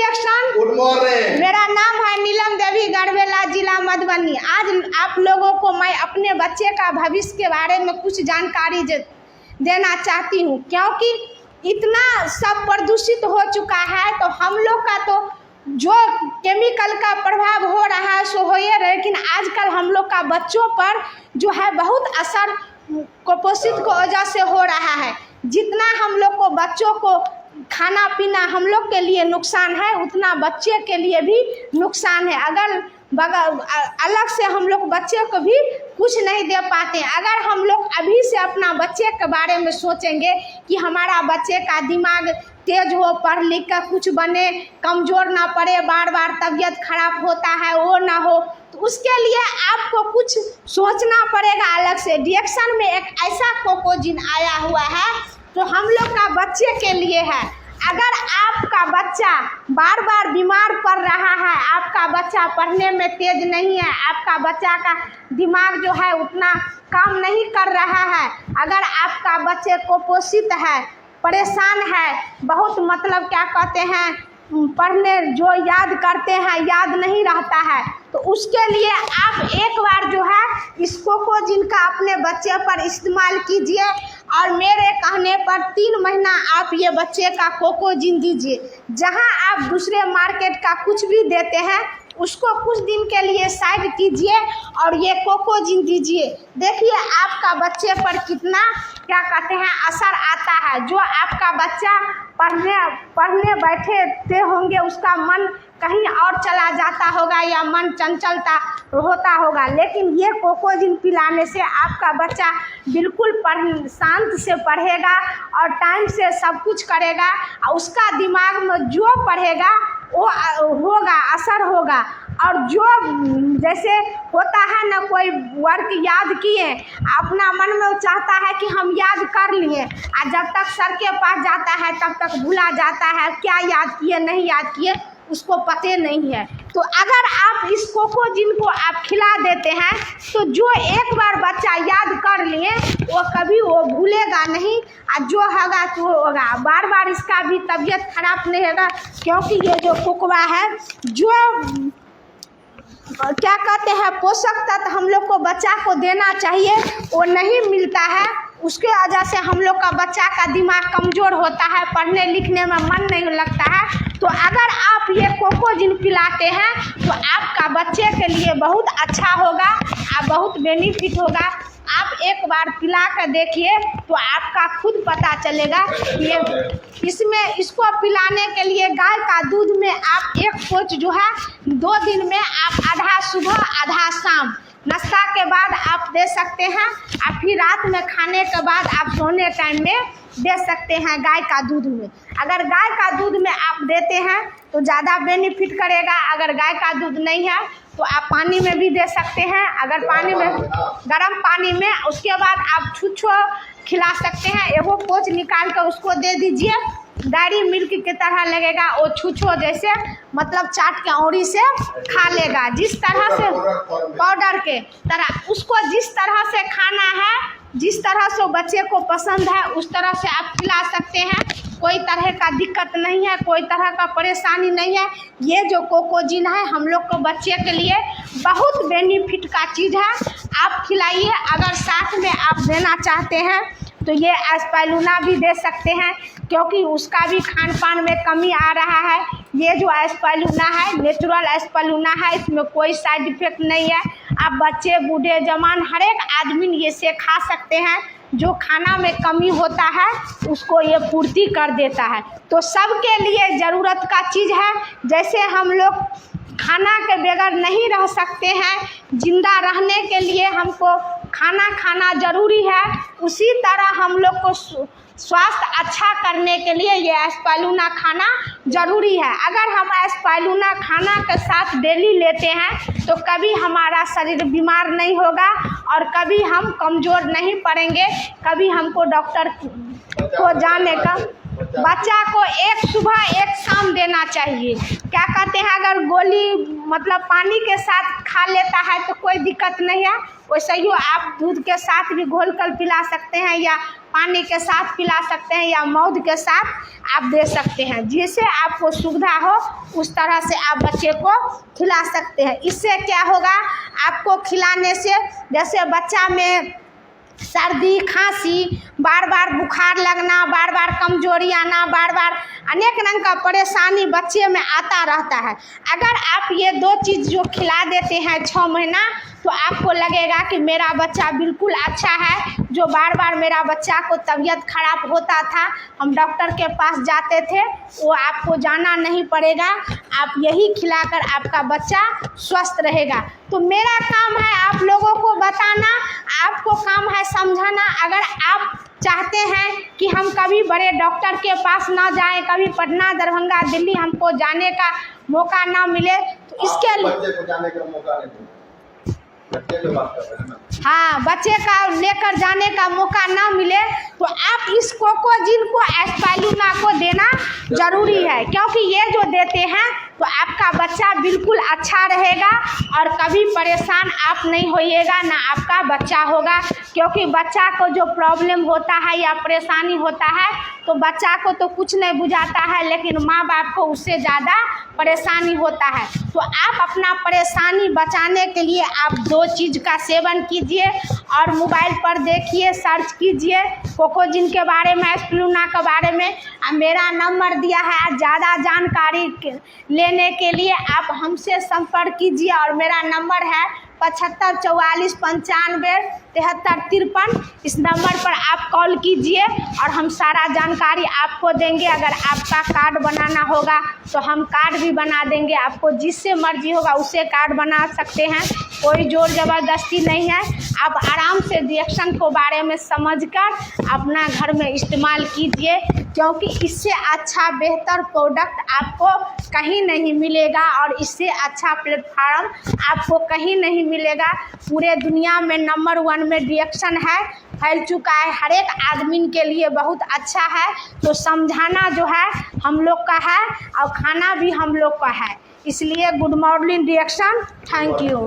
Reaction. Good morning. मेरा नाम है नीलम देवी, गढ़वेला जिला मधुबनी। आज आप लोगों को मैं अपने बच्चे का भविष्य के बारे में कुछ जानकारी देना चाहती हूँ, क्योंकि इतना सब प्रदूषित हो चुका है। तो हम लोग का तो जो केमिकल का प्रभाव हो रहा है सो हो ही रहा है, लेकिन आजकल हम लोग का बच्चों पर जो है बहुत असर कुपोषित की वजह से हो रहा है। जितना हम लोग को बच्चों को खाना पीना हम लोग के लिए नुकसान है, उतना बच्चे के लिए भी नुकसान है। अगर बगल अलग से हम लोग बच्चे को भी कुछ नहीं दे पाते हैं। अगर हम लोग अभी से अपना बच्चे के बारे में सोचेंगे कि हमारा बच्चे का दिमाग तेज हो, पढ़ लिख कर कुछ बने, कमज़ोर ना पड़े, बार बार तबीयत खराब होता है वो ना हो, तो उसके लिए आपको कुछ सोचना पड़ेगा अलग से। रिएक्शन में एक ऐसा कोकोजिन आया हुआ है तो हम लोग का बच्चे के लिए है। अगर आपका बच्चा बार बार बीमार पड़ रहा है, आपका बच्चा पढ़ने में तेज नहीं है, आपका बच्चा का दिमाग जो है उतना काम नहीं कर रहा है, अगर आपका बच्चे कुपोषित है, परेशान है, बहुत मतलब क्या कहते हैं, पढ़ने जो याद करते हैं याद नहीं रहता है, तो उसके लिए आप एक बार जो है इस कोकोजिन का अपने बच्चे पर इस्तेमाल कीजिए। और मेरे कहने पर 3 महीना आप ये बच्चे का कोकोजिन दीजिए। जहां आप दूसरे मार्केट का कुछ भी देते हैं उसको कुछ दिन के लिए साइड कीजिए और ये कोकोजिन दीजिए। देखिए आपका बच्चे पर कितना क्या कहते हैं असर आता है। जो आपका बच्चा पढ़ने बैठे होंगे उसका मन कहीं और चला जाता होगा या मन चंचलता होता होगा, लेकिन ये कोकोजिन पिलाने से आपका बच्चा बिल्कुल शांत से पढ़ेगा और टाइम से सब कुछ करेगा और उसका दिमाग में जो पढ़ेगा वो होगा, असर होगा। और जो जैसे होता है ना, कोई वर्क याद किए, अपना मन में चाहता है कि हम याद कर लिए, और जब तक सर के पास जाता है तब तक भूला जाता है, क्या याद किए नहीं याद किए उसको पते नहीं है। तो अगर आप इस कोकोजिन को आप खिला देते हैं तो जो एक बार बच्चा याद कर लिए वो कभी वो भूलेगा नहीं, और जो होगा तो होगा, बार बार इसका भी तबीयत खराब नहीं होगा। क्योंकि ये जो कोकोवा है जो क्या कहते हैं पोषक तत्व हम लोग को बच्चा को देना चाहिए वो नहीं मिलता है, उसके वजह से हम लोग का बच्चा का दिमाग कमज़ोर होता है, पढ़ने लिखने में मन नहीं लगता है। तो अगर आप ये कोकोजिन पिलाते हैं तो आपका बच्चे के लिए बहुत अच्छा होगा और बहुत बेनिफिट होगा। आप एक बार पिला कर देखिए तो आपका खुद पता चलेगा। ये इसको पिलाने के लिए गाय का दूध में आप 1 पोच जो है 2 दिन में आप आधा सुबह आधा शाम नाश्ता के बाद आप दे सकते हैं, और फिर रात में खाने के बाद आप सोने टाइम में दे सकते हैं गाय का दूध में। अगर गाय का दूध में आप देते हैं तो ज़्यादा बेनिफिट करेगा। अगर गाय का दूध नहीं है तो आप पानी में भी दे सकते हैं, अगर पानी में गर्म पानी में, उसके बाद आप छुच्छो खिला सकते हैं। एगो पोच निकाल कर उसको दे दीजिए, डायरी मिल्क की तरह लगेगा, वो छुच्छो जैसे मतलब चाट के औरी से खा लेगा। जिस तरह से पाउडर के तरह उसको जिस तरह से खाना है, जिस तरह से बच्चे को पसंद है उस तरह से आप खिला सकते हैं। कोई तरह का दिक्कत नहीं है, कोई तरह का परेशानी नहीं है। ये जो कोकोजिन है हम लोग को बच्चे के लिए बहुत बेनिफिट का चीज़ है, आप खिलाइए। अगर साथ में आप देना चाहते हैं तो ये एस्पाइरुलिना भी दे सकते हैं, क्योंकि उसका भी खान पान में कमी आ रहा है। ये जो एस्पाइरुलिना है नेचुरल एस्पाइरुलिना है, इसमें कोई साइड इफेक्ट नहीं है। आप बच्चे बूढ़े जवान हर एक आदमी ये से खा सकते हैं। जो खाना में कमी होता है उसको ये पूर्ति कर देता है। तो सबके लिए ज़रूरत का चीज़ है। जैसे हम लोग खाना के बगैर नहीं रह सकते हैं, जिंदा रहने के लिए हमको खाना खाना ज़रूरी है, उसी तरह हम लोग को स्वास्थ्य अच्छा करने के लिए ये एस्पाइरुलिना खाना ज़रूरी है। अगर हम एस्पाइरुलिना खाना के साथ डेली लेते हैं तो कभी हमारा शरीर बीमार नहीं होगा और कभी हम कमज़ोर नहीं पड़ेंगे, कभी हमको डॉक्टर को जाने का बच्चा को एक सुबह एक शाम देना चाहिए। क्या कहते हैं, अगर गोली मतलब पानी के साथ खा लेता है तो कोई दिक्कत नहीं है, वैसे ही आप दूध के साथ भी घोल कर पिला सकते हैं या पानी के साथ पिला सकते हैं या मौध के साथ आप दे सकते हैं। जिससे आपको सुविधा हो उस तरह से आप बच्चे को खिला सकते हैं। इससे क्या होगा, आपको खिलाने से जैसे बच्चा में सर्दी खांसी, बार बार बुखार लगना, बार बार कमजोरी आना, बार बार अनेक रंग का परेशानी बच्चे में आता रहता है। अगर आप ये 2 चीज़ जो खिला देते हैं 6 महीना, तो आपको लगेगा कि मेरा बच्चा बिल्कुल अच्छा है। जो बार बार मेरा बच्चा को तबीयत खराब होता था, हम डॉक्टर के पास जाते थे, वो आपको जाना नहीं पड़ेगा। आप यही खिलाकर आपका बच्चा स्वस्थ रहेगा। तो मेरा काम है आप लोगों को बताना, आपको काम है समझाना। अगर आप चाहते हैं कि हम कभी बड़े डॉक्टर के पास ना जाएं, कभी पटना, दरभंगा, दिल्ली हमको जाने का मौका ना मिले, तो इसके लिए बच्चे को जाने का मौका नहीं, बच्चे की बात कर रहे हैं ना। हाँ, बच्चे का लेकर जाने का मौका ना मिले तो आप इस कोकोजिन को एस्पालूना को देना जरूरी है, क्योंकि ये जो देते हैं तो आपका बच्चा बिल्कुल अच्छा रहेगा और कभी परेशान आप नहीं होइएगा, ना आपका बच्चा होगा। क्योंकि बच्चा को जो प्रॉब्लम होता है या परेशानी होता है तो बच्चा को तो कुछ नहीं बुझाता है, लेकिन माँ बाप को उससे ज़्यादा परेशानी होता है। तो आप अपना परेशानी बचाने के लिए आप 2 चीज़ का सेवन कीजिए और मोबाइल पर देखिए, सर्च कीजिए कोकोजिन के बारे में, एस्पालूना के बारे में। मेरा नंबर दिया है, ज़्यादा जानकारी लेने के लिए आप हमसे संपर्क कीजिए और मेरा नंबर है 75 44 95 73 53। इस नंबर पर आप कॉल कीजिए और हम सारा जानकारी आपको देंगे। अगर आपका कार्ड बनाना होगा तो हम कार्ड भी बना देंगे, आपको जिससे मर्जी होगा उससे कार्ड बना सकते हैं, कोई जोर ज़बरदस्ती नहीं है। आप आराम से रिएक्शन को बारे में समझकर अपना घर में इस्तेमाल कीजिए, क्योंकि इससे अच्छा बेहतर प्रोडक्ट आपको कहीं नहीं मिलेगा और इससे अच्छा प्लेटफार्म आपको कहीं नहीं मिलेगा। पूरे दुनिया में नंबर 1 में रिएक्शन है, फैल चुका है, हर एक आदमी के लिए बहुत अच्छा है। तो समझाना जो है हम लोग का है और खाना भी हम लोग का है। इसलिए good morning reaction, thank you.